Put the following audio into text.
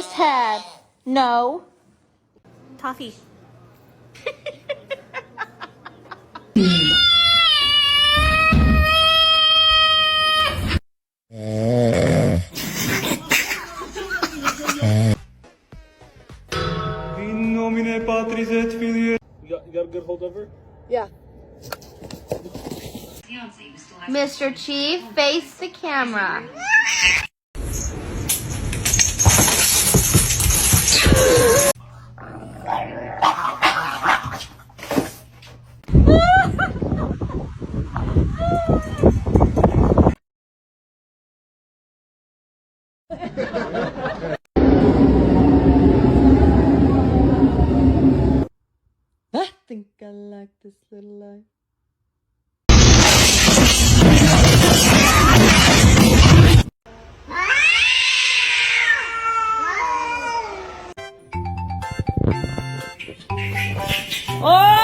just had. No. Toffee. In nomine Patris et Filii. You got a good hold over? Yeah. Mr. Chief, face the camera. I think I like this little life. Oh!